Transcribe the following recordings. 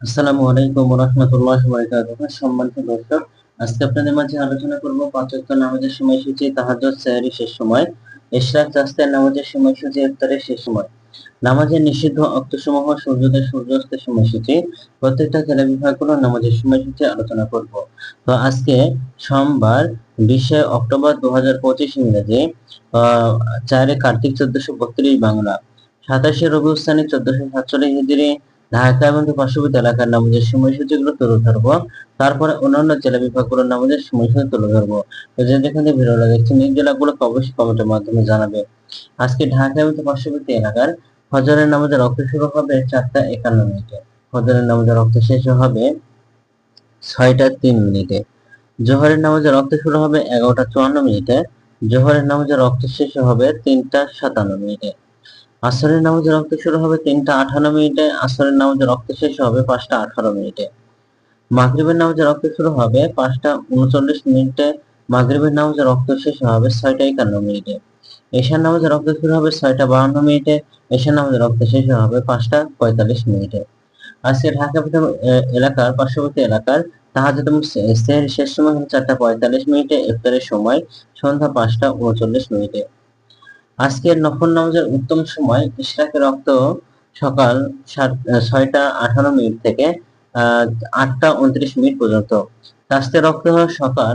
আসসালামু আলাইকুম ওয়া রাহমাতুল্লাহি ওয়া বারাকাতুহু। সম্মানিত দর্শক, আজকে আপনাদের মাঝে আলোচনা করব পাঁচ ওয়াক্ত নামাজের সময়সূচি, তাহাজ্জুদ, সেহরি শেষ সময়, ইশরাক, চাঁদের নামাজের সময়সূচি, ইফতারের শেষ সময়, নামাজের নিষিদ্ধ অক্তসমূহ, সূর্যোদয় সূর্যাস্তের সময়সূচি, প্রত্যেকটা জেলা বিভাগগুলো নামাজের সময়সূচি আলোচনা করব। তো আজকে সোমবার 20 অক্টোবর 2025 ইংরেজি, 4 কার্তিক 1432 বাংলা, 27 রবিউল সানি 1447 হিজরি। ঢাকা এবং পার্শ্ববর্তী এলাকার নামাজের সময়সূচিগুলো তুলে ধরবো। তারপরে অন্যান্য জেলা বিভাগগুলোর নামাজের সময়সূচি তুলে ধরবো। তো যে যেখানে ভিডিও দেখছেন এই জেলাগুলোকে অবশ্যই কমেন্টের মাধ্যমে জানাবে। আজকে ঢাকা এবং পার্শ্ববর্তী এলাকার ফজরের নামাজের রক্ত শুরু হবে 4:51 ফজরের নামাজের রক্ত শেষ হবে 6:03। জোহরের নামাজের রক্ত শুরু হবে 11:54। জোহরের নামাজের রক্ত শেষ হবে 3:57। আসরের নামাজের রক্ত শুরু হবে 3:58। আসরের নামাজের রক্ত শেষ হবে 5:18। মাগরিবের নামাজের রক্ত শুরু হবে 5:39। মাগরিবের নামাজের রক্ত শেষ হবে 6:51। এশার নামাজের রক্ত শুরু হবে 6:52। এশার নামাজের রক্ত শেষ হবে 5:45। আজকে ঢাকা এলাকার পার্শ্ববর্তী এলাকার তাহাজ্জুদ এবং সেহরি শেষ সময় হলো 4:45। ইফতারের সময় সন্ধ্যা 5:39। আজকের নফল নামাজের উত্তম সময় ইশরাকের রক্ত সকাল 6:18 থেকে 8:29 পর্যন্ত। তাসতের রক্ত সকাল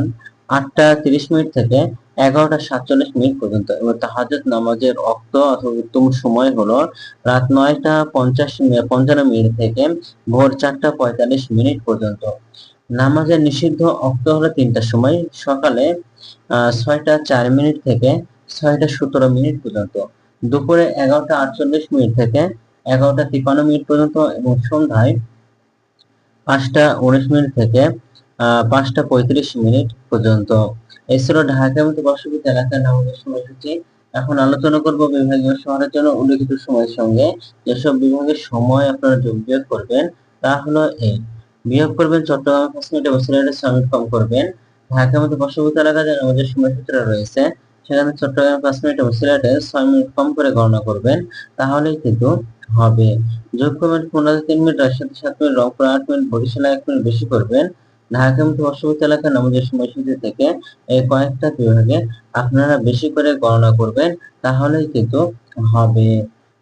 8:30 থেকে 11:47 পর্যন্ত এবং তাহাজ্জুদ নামাজের রক্ত অথবা উত্তম সময় হলো রাত 9:55 থেকে ভোর 4:45 পর্যন্ত। নামাজের নিষিদ্ধ অক্ত হলো 3টার সময়, সকালে 6:04 থেকে 6:17 পর্যন্ত, দুপুরে 11:48 থেকে 11:53 পর্যন্ত এবং সন্ধ্যায় 5:19 থেকে 5:35 পর্যন্ত। এছাড়াও ঢাকা এবং পার্শ্ববর্তী এলাকার নামাজের সময়সূচি। এখন আলোচনা করব বিভাগীয় শহরের জন্য উল্লেখিত সময়ের সঙ্গে যেসব বিভাগের সময় আপনারা যোগ বিয়োগ করবেন তা হলো এই: বিয়োগ করবেন চট্টগ্রাম 5 মিনিট এবং সিলেটে 6 মিনিট কম করবেন। ঢাকার মধ্যে পার্শ্ববর্তী এলাকায় যে নামাজের সময়সূচিটা রয়েছে সেখানে চট্টগ্রামে 5 মিনিট এবং সিলেটে 6 মিনিট কম করে গণনা করবেন, তাহলেই কিন্তু হবে। যোগ করবেন খুলনাতে 3 মিনিট, রাজশাহীতে 7 মিনিট, রংপুরে 8 মিনিট, বরিশালে 1 মিনিট বেশি করবেন। ঢাকা এবং পার্শ্ববর্তী এলাকার নামাজের সময়সূচি থেকে এই কয়েকটা বিভাগে আপনারা বেশি করে গণনা করবেন, তাহলেই কিন্তু হবে।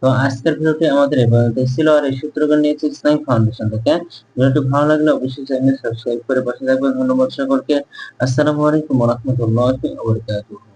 তো আজকের ভিডিওটি আমাদের এই পর্যন্তই ছিল, আর এই সূত্রগুলো নিয়েছি ইসলামিক ফাউন্ডেশন থেকে। ভিডিওটি ভালো লাগলে অবশ্যই চ্যানেল সাবস্ক্রাইব করে পাশে থাকবেন। ধন্যবাদ সকলকে। আসসালামু আলাইকুম ওয়া রাহমাতুল্লাহি ওয়া বারাকাতুহু।